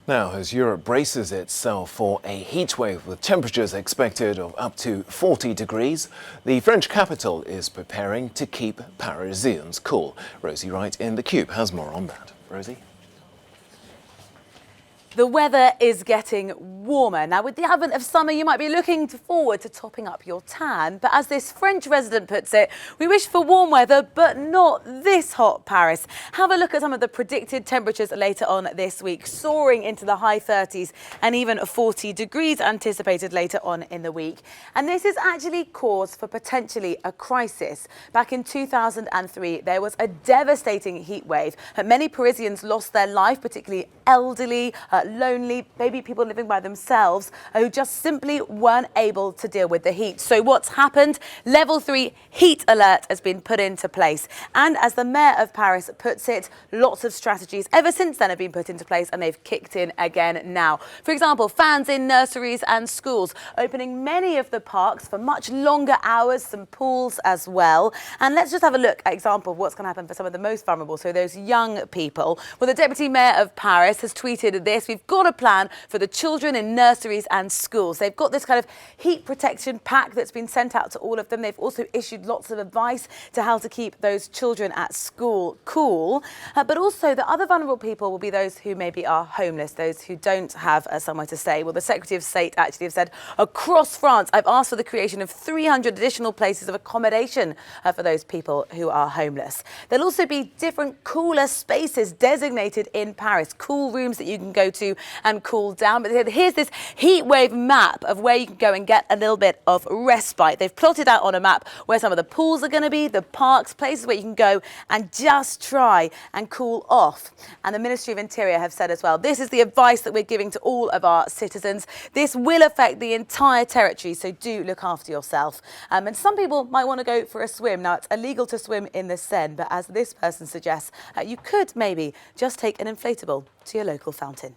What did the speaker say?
Now, as Europe braces itself for a heatwave with temperatures expected of up to 40 degrees, the French capital is preparing to keep Parisians cool. Rosie Wright in The Cube has more on that. Rosie? The weather is getting warmer. Now, with the advent of summer, you might be looking forward to topping up your tan. But as this French resident puts it, we wish for warm weather, but not this hot Paris. Have a look at some of the predicted temperatures later on this week, soaring into the high 30s and even 40 degrees anticipated later on in the week. And this is actually cause for potentially a crisis. Back in 2003, there was a devastating heat wave. Many Parisians lost their life, particularly elderly, lonely, maybe people living by themselves who just simply weren't able to deal with the heat. So what's happened? Level 3 heat alert has been put into place. And as the mayor of Paris puts it, lots of strategies ever since then have been put into place and they've kicked in again now. For example, fans in nurseries and schools, opening many of the parks for much longer hours, some pools as well. And let's just have a look at example of what's going to happen for some of the most vulnerable, so those young people. Well, the Deputy Mayor of Paris has tweeted this: we've got a plan for the children in nurseries and schools. They've got this kind of heat protection pack that's been sent out to all of them. They've also issued lots of advice to how to keep those children at school cool. But also the other vulnerable people will be those who maybe are homeless, those who don't have somewhere to stay. Well, the Secretary of State actually have said across France, I've asked for the creation of 300 additional places of accommodation for those people who are homeless. There'll also be different cooler spaces designated in Paris, cool rooms that you can go to and cool down. But here's this heat wave map of where you can go and get a little bit of respite. They've plotted out on a map where some of the pools are going to be, the parks, places where you can go and just try and cool off. And the Ministry of Interior have said as well, this is the advice that we're giving to all of our citizens. This will affect the entire territory, so do look after yourself. And some people might want to go for a swim. Now, it's illegal to swim in the Seine, but as this person suggests, you could maybe just take an inflatable to your local fountain.